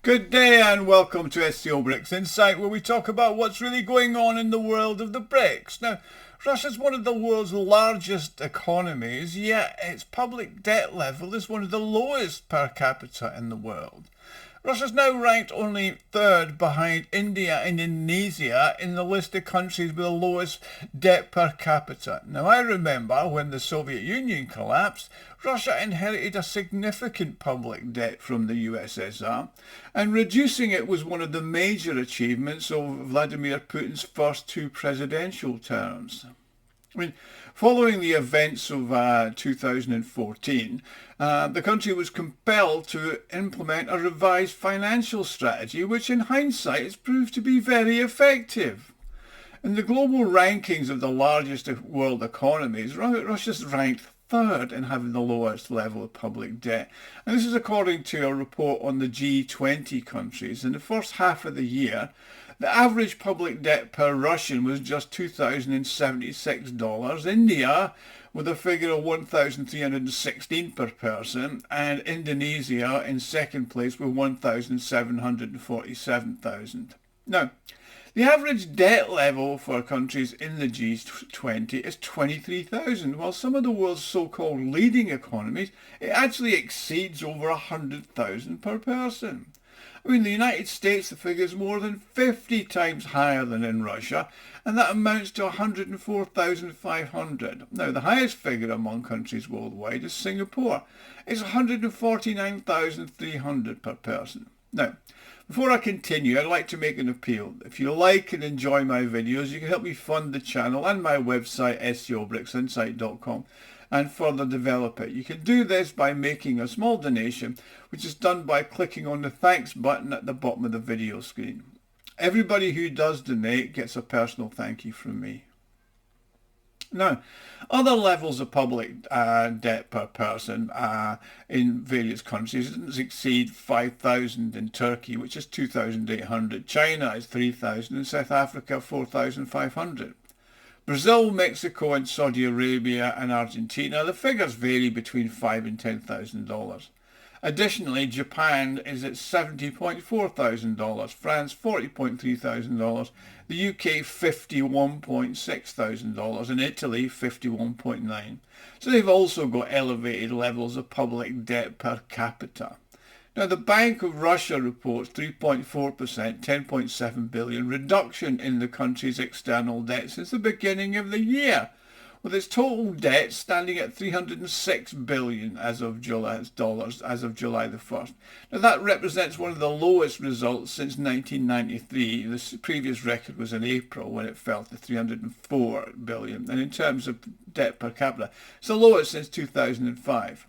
Good day and welcome to SCO BRICS Insight, where we talk about what's really going on in the world of the BRICS. Now, Russia's one of the world's largest economies, yet its public debt level is one of the lowest per capita in the world. Russia's now ranked only third behind India and Indonesia in the list of countries with the lowest debt per capita. Now, I remember when the Soviet Union collapsed, Russia inherited a significant public debt from the USSR, and reducing it was one of the major achievements of Vladimir Putin's first two presidential terms. Following the events of 2014, the country was compelled to implement a revised financial strategy, which in hindsight has proved to be very effective. In the global rankings of the largest world economies, Russia's ranked third in having the lowest level of public debt. And this is according to a report on the G20 countries. In the first half of the year, the average public debt per Russian was just $2,076. India, with a figure of 1,316 per person, and Indonesia in second place with 1,747,000. Now, the average debt level for countries in the G20 is 23,000, while some of the world's so-called leading economies, it actually exceeds over 100,000 per person. In the United States, the figure is more than 50 times higher than in Russia, and that amounts to 104,500. Now, the highest figure among countries worldwide is Singapore. It's 149,300 per person. Now, before I continue, I'd like to make an appeal. If you like and enjoy my videos, you can help me fund the channel and my website, scobricsinsight.com, and further develop it. You can do this by making a small donation, which is done by clicking on the thanks button at the bottom of the video screen. Everybody who does donate gets a personal thank you from me. Now, other levels of public debt per person in various countries doesn't exceed 5,000 in Turkey, which is 2,800. China is 3,000 and South Africa 4,500. Brazil, Mexico and Saudi Arabia and Argentina, the figures vary between $5,000 and $10,000. Additionally, Japan is at $70.4 thousand, France $40.3 thousand, the UK $51.6 thousand, and Italy $51.9. So they've also got elevated levels of public debt per capita. Now, the Bank of Russia reports 3.4%, 10.7 billion reduction in the country's external debt since the beginning of the year, with its total debt standing at 306 billion as of July the 1st. Now, that represents one of the lowest results since 1993. The previous record was in April when it fell to 304 billion. And in terms of debt per capita, it's the lowest since 2005.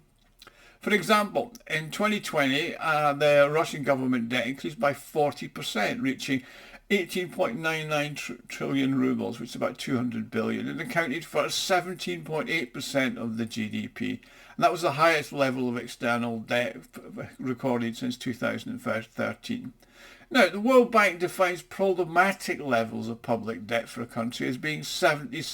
For example, in 2020, the Russian government debt increased by 40%, reaching 18.99 trillion rubles, which is about 200 billion, and accounted for 17.8% of the GDP. And that was the highest level of external debt recorded since 2013. Now, the World Bank defines problematic levels of public debt for a country as being 77% of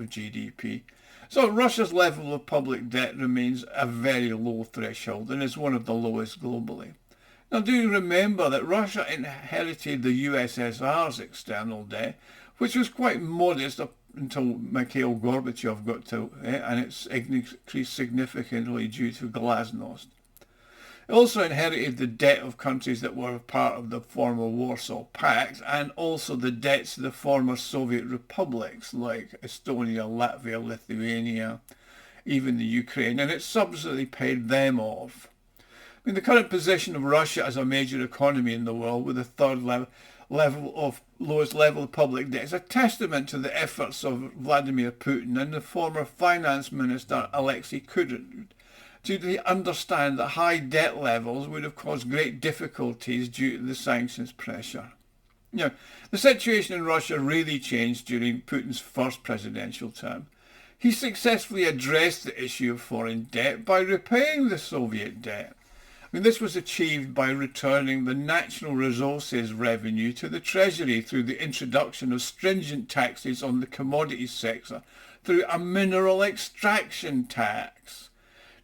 GDP. So Russia's level of public debt remains a very low threshold and is one of the lowest globally. Now, do remember that Russia inherited the USSR's external debt, which was quite modest up until Mikhail Gorbachev got to it, and it's increased significantly due to glasnost. It also inherited the debt of countries that were part of the former Warsaw Pact, and also the debts of the former Soviet republics like Estonia, Latvia, Lithuania, even the Ukraine, and it subsequently paid them off. The current position of Russia as a major economy in the world, with the third lowest level of public debt, is a testament to the efforts of Vladimir Putin and the former finance minister Alexei Kudrin to understand that high debt levels would have caused great difficulties due to the sanctions pressure. The situation in Russia really changed during Putin's first presidential term. He successfully addressed the issue of foreign debt by repaying the Soviet debt. This was achieved by returning the national resources revenue to the Treasury through the introduction of stringent taxes on the commodities sector through a mineral extraction tax.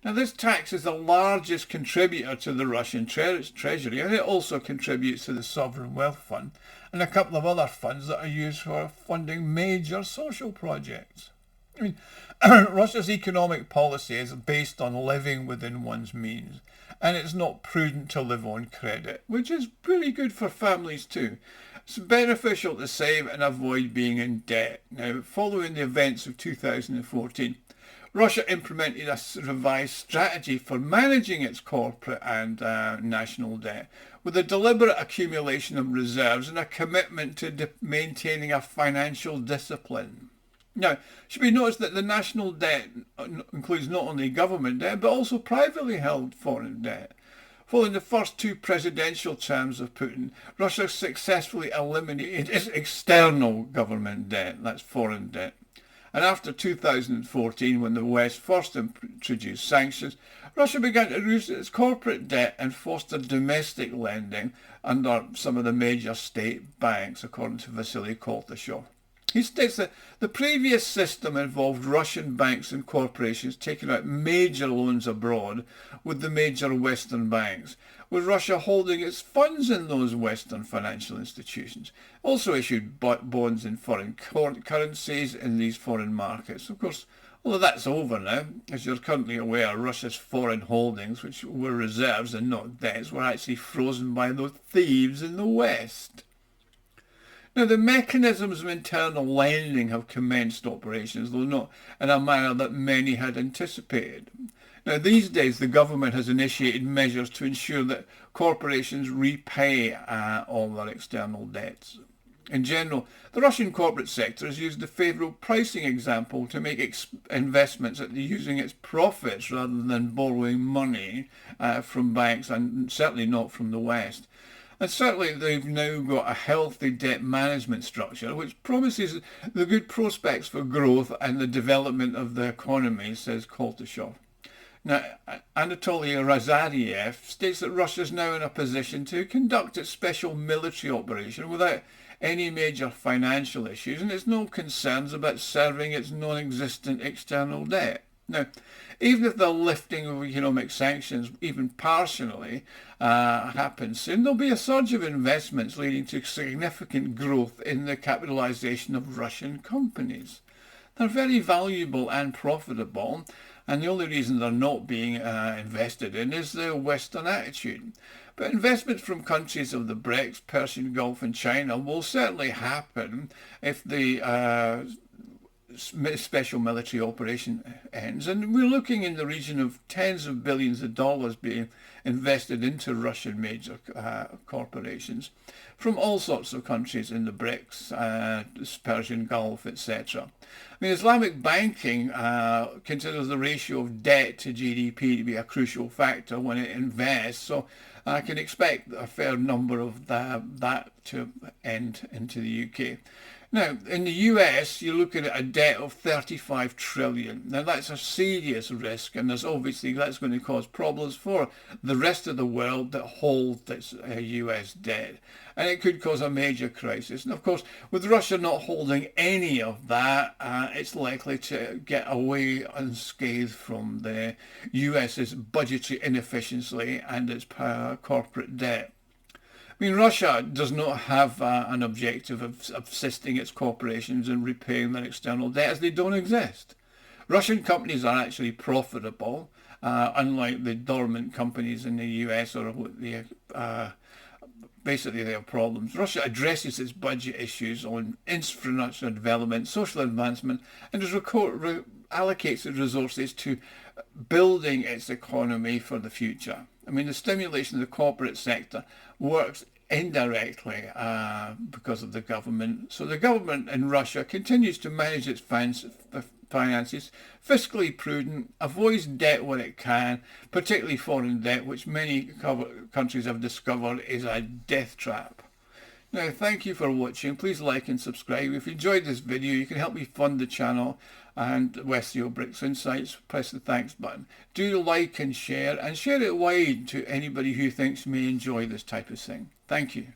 Now, this tax is the largest contributor to the Russian treasury, and it also contributes to the Sovereign Wealth Fund and a couple of other funds that are used for funding major social projects. I mean, Russia's economic policy is based on living within one's means, and it's not prudent to live on credit, which is really good for families too. It's beneficial to save and avoid being in debt. Now, following the events of 2014, Russia implemented a revised strategy for managing its corporate and national debt, with a deliberate accumulation of reserves and a commitment to maintaining a financial discipline. Now, it should be noticed that the national debt includes not only government debt, but also privately held foreign debt. Following the first two presidential terms of Putin, Russia successfully eliminated its external government debt, that's foreign debt. And after 2014, when the West first introduced sanctions, Russia began to reduce its corporate debt and foster domestic lending under some of the major state banks, according to Vasily Koltashov. He states that the previous system involved Russian banks and corporations taking out major loans abroad with the major Western banks, with Russia holding its funds in those Western financial institutions. Also issued bonds in foreign currencies in these foreign markets. Of course, all of that's over now. As you're currently aware, Russia's foreign holdings, which were reserves and not debts, were actually frozen by those thieves in the West. Now, the mechanisms of internal lending have commenced operations, though not in a manner that many had anticipated. Now, these days, the government has initiated measures to ensure that corporations repay all their external debts. In general, the Russian corporate sector has used the favourable pricing example to make investments at using its profits rather than borrowing money from banks, and certainly not from the West. And certainly they've now got a healthy debt management structure which promises the good prospects for growth and the development of the economy, says Koltashov. Now, Anatoly Razariev states that Russia is now in a position to conduct its special military operation without any major financial issues, and it's no concerns about serving its non-existent external debt. Now, even if the lifting of economic sanctions, even partially, happens soon, there'll be a surge of investments leading to significant growth in the capitalization of Russian companies. They're very valuable and profitable, and the only reason they're not being invested in is the Western attitude. But investments from countries of the BRICS, Persian Gulf and China will certainly happen if the special military operation ends, and we're looking in the region of tens of billions of dollars being invested into Russian major corporations from all sorts of countries in the BRICS, Persian Gulf, etc. I mean, Islamic banking considers the ratio of debt to GDP to be a crucial factor when it invests, so I can expect a fair number of that to end into the UK. Now, in the US, you're looking at a debt of 35 trillion. Now, that's a serious risk, and that's going to cause problems for the rest of the world that hold its US debt. And it could cause a major crisis. And of course, with Russia not holding any of that, it's likely to get away unscathed from the US's budgetary inefficiency and its corporate debt. I mean, Russia does not have an objective of assisting its corporations in repaying their external debt, as they don't exist. Russian companies are actually profitable, unlike the dormant companies in the US or basically they have problems. Russia addresses its budget issues on infrastructure development, social advancement, and just allocates its resources to building its economy for the future. I mean, the stimulation of the corporate sector works indirectly because of the government. So the government in Russia continues to manage its finances, fiscally prudent, avoids debt when it can, particularly foreign debt, which many countries have discovered is a death trap. Now, thank you for watching. Please like and subscribe. If you enjoyed this video, you can help me fund the channel and SCO BRICS Insights. Press the thanks button. Do like and share it wide to anybody who thinks may enjoy this type of thing. Thank you.